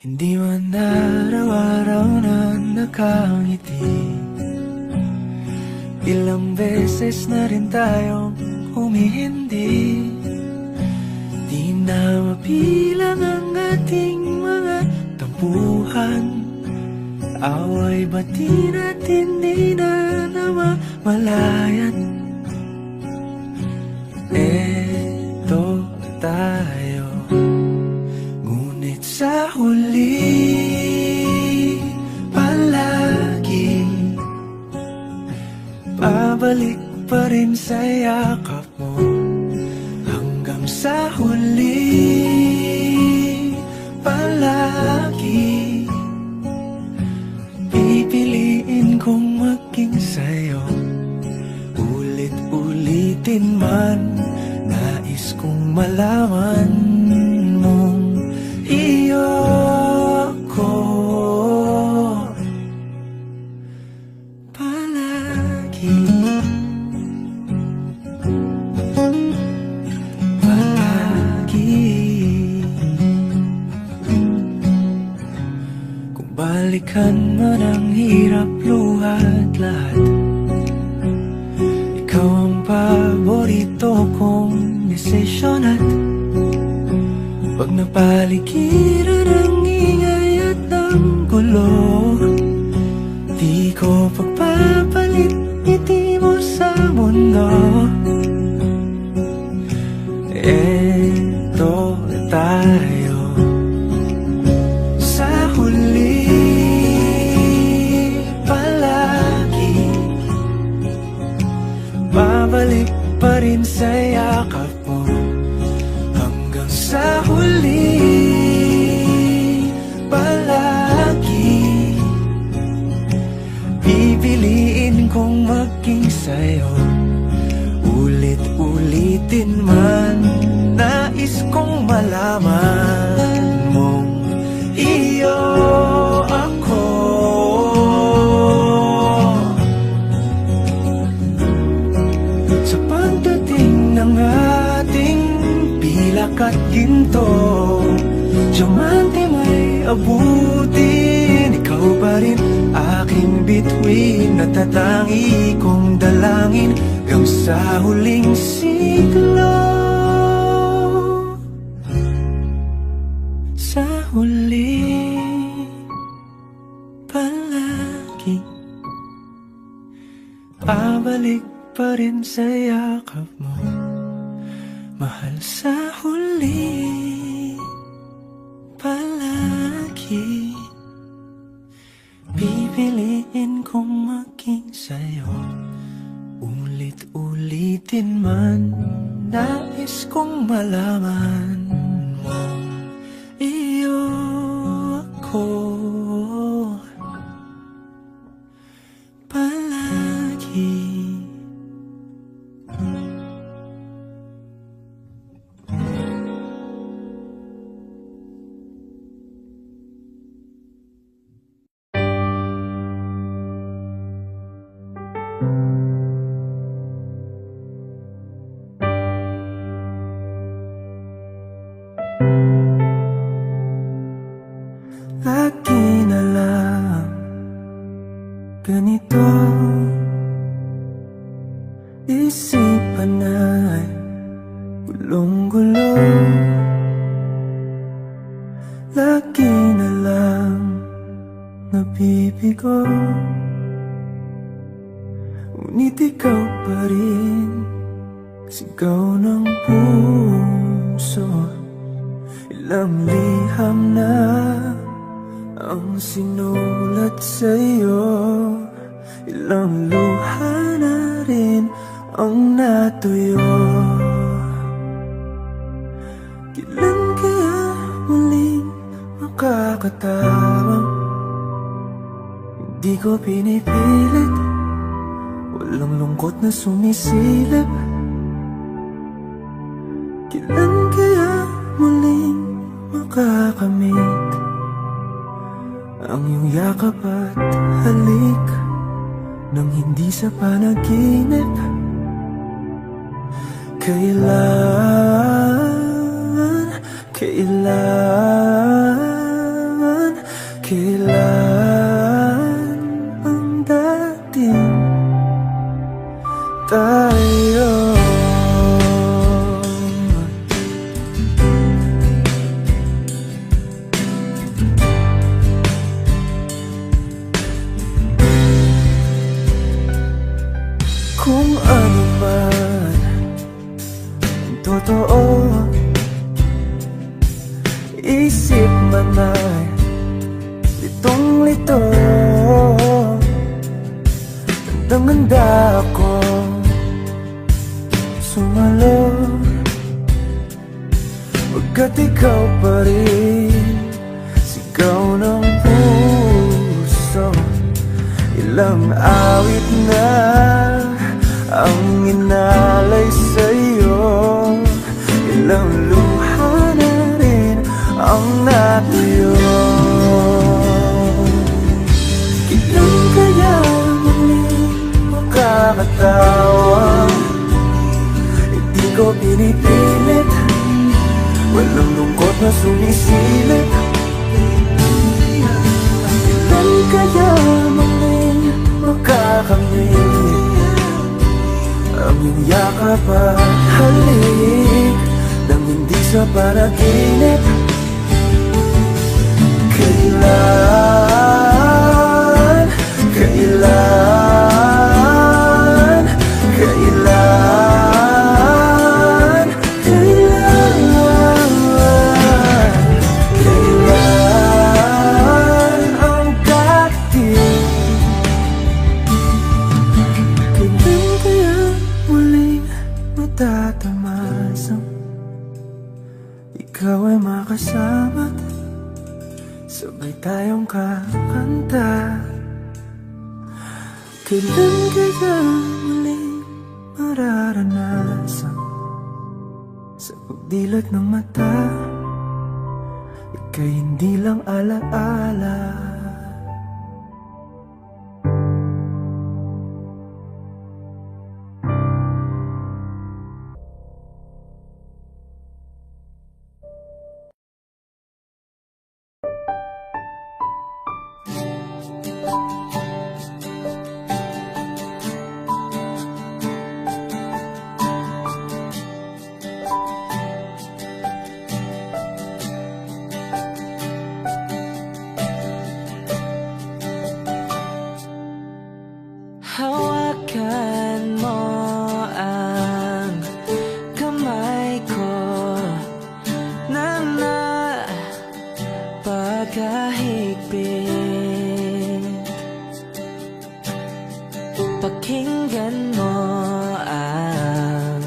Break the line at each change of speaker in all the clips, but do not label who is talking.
Hindi man araw-araw na nakangiti. Ilang beses na rin tayong humihindi. Di na mapilang ang ating mga tampuhan. Away bati natin di na namamalayan. Eto tayo, ngunit sa huli palagi babalik pa rin sa yakap mo. Hanggang sa huli palagi pipiliin kong maging sa'yo. Ulit-ulitin man, nais kong malaman mong iyo ko palagi. Palagi. Kung balikan man ang hirap, luha at lahat, ikaw ang paborito kong desisyon. At pag napaligiran ang ingay at ang gulo, di ko pagpapalit ngiti mo sa mundo. Eto tayo sa huli palagi babalik pa rin sa yakap mo. Hanggang sa huli palagi pipiliin kong maging sa'yo. Ulit-ulitin man, nais kong malaman mong iyo ako. Sa pagdating ng ating pilak at ginto, diamante may abutin, ikaw pa rin aking bituin. Natatangi kong dalangin hanggang sa huling siglo. Sa huli palagi pabalik pa rin sa yakap mo, mahal. Sa huli palagi pipiliin kong maging sa'yo. Ulit-ulitin man, nais kong malaman mong iyo ako palagi. Lagi na lang ganito, isipan ay gulong-gulo. Lagi na lang nabibigo, ngunit ikaw pa rin sigaw ng puso. Ilang liham na ang sinulat sa'yo, ilang luha na rin ang natuyo. Kailan kaya muling makakatawang? Hindi ko pinipilit, walang lungkot na sumisilip. Kailan kaya muling makakamit ang iyong yakap at halik nang hindi sa panaginip? Kailan isip man ay litong-lito. Handang-handa ako sumalo, pagkat ikaw pa rin sigaw ng puso. Ilang awit na ang inalay sa'yo, ilang luha na rin ang natuyo. Kailan kaya muling makakatawa? Hindi ko pinipilit, walang lungkot na sumisilip. Kailan kaya muling makakamit ang iyong yakap at halik nang hindi sa panaginip? Kailan, kailan, kailan, kailan, kailan ang dating? Kailan kaya muling matatamasang ikaw ay makasama't sabay tayong kakanta? Kailan kaya muling mararanasan sa pagdilat ng mata ika'y hindi lang alaala? Hawakan mo ang kamay ko na napakahigpit. Pakinggan mo ang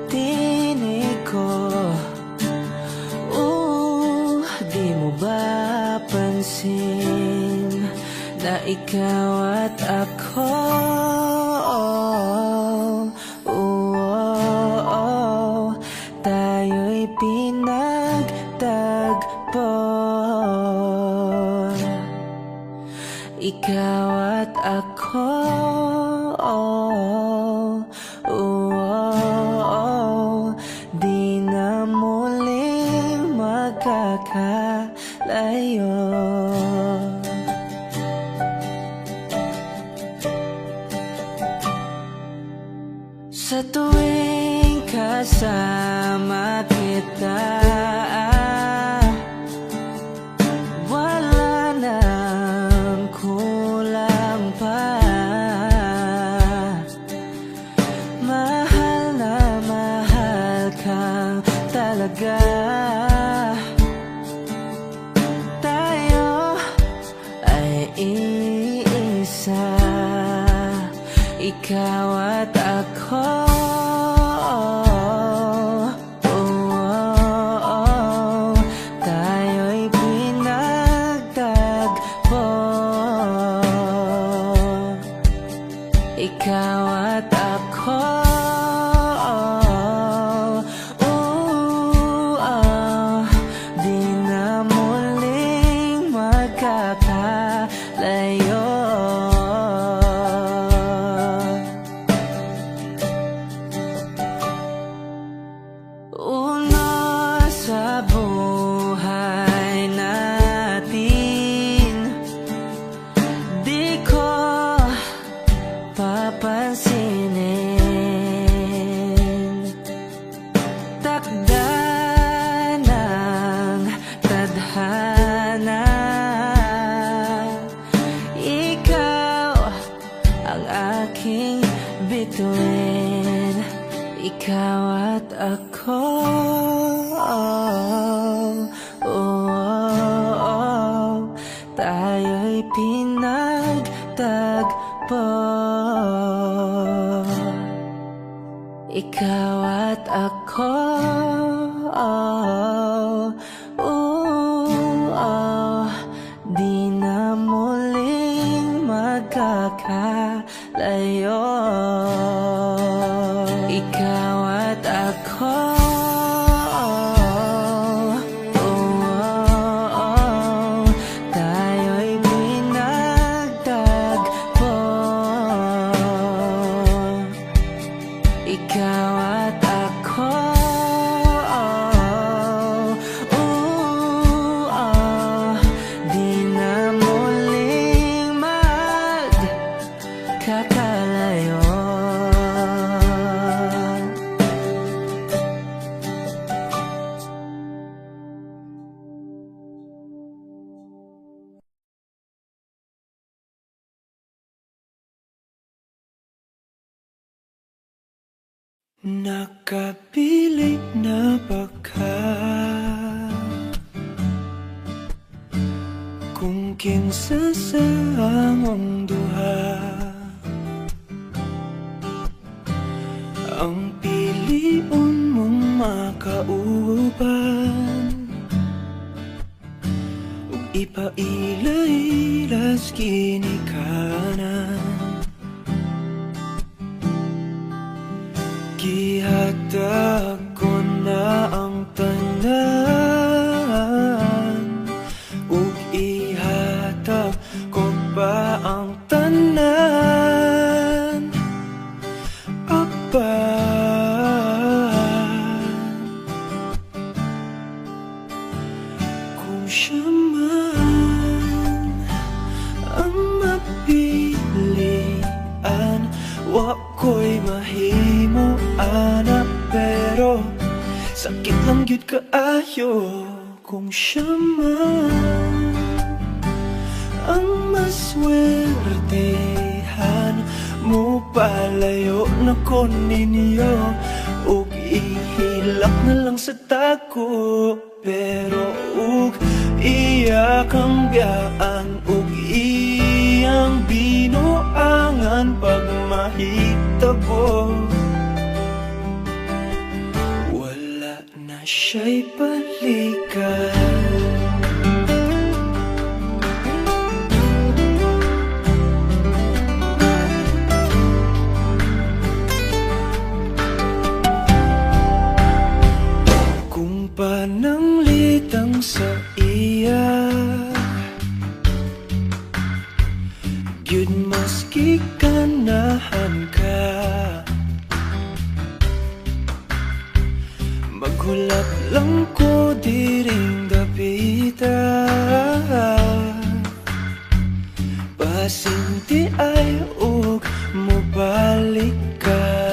tinig ko. Di mo ba pansin na ikaw at ako tayo'y pinagtagpo? Ikaw at ako di na muling magkakalayo. Sa tuwing kasama kita, wala nang kulang pa. Mahal na mahal kang talaga. Tayo ay iisa, ikaw at ako. Tayo'y pinagtagpo. Ikaw at ako. Di na muling magkakalayo. Sa buhay natin, di ko papansinin. Takda ng tadhana, ikaw ang aking bituin. Ikaw at ako. Nakapilit na baka kung kinsa sa among duha ang piliun mong makauban ug ipailay-ilas ginikanan. Gihatag ko na ang tanan ug ihatag ko pa ang tanan. Kung siya man ang mapilian, wa ko'y mahimo ana, pero sakit lang gyud kaayo kung siya man ang maswertehan. Mo palayo na ko ninyo ug ihilak na lang sa tako, pero ug iya kang biyaan ug iyang binuangan pag mahitabo. Wala na siya'y balikan. Pananglitang sa iya gyud maski ganahan ka, maghulap lang ko diring dapita, pasinti ay ug mobalik ka.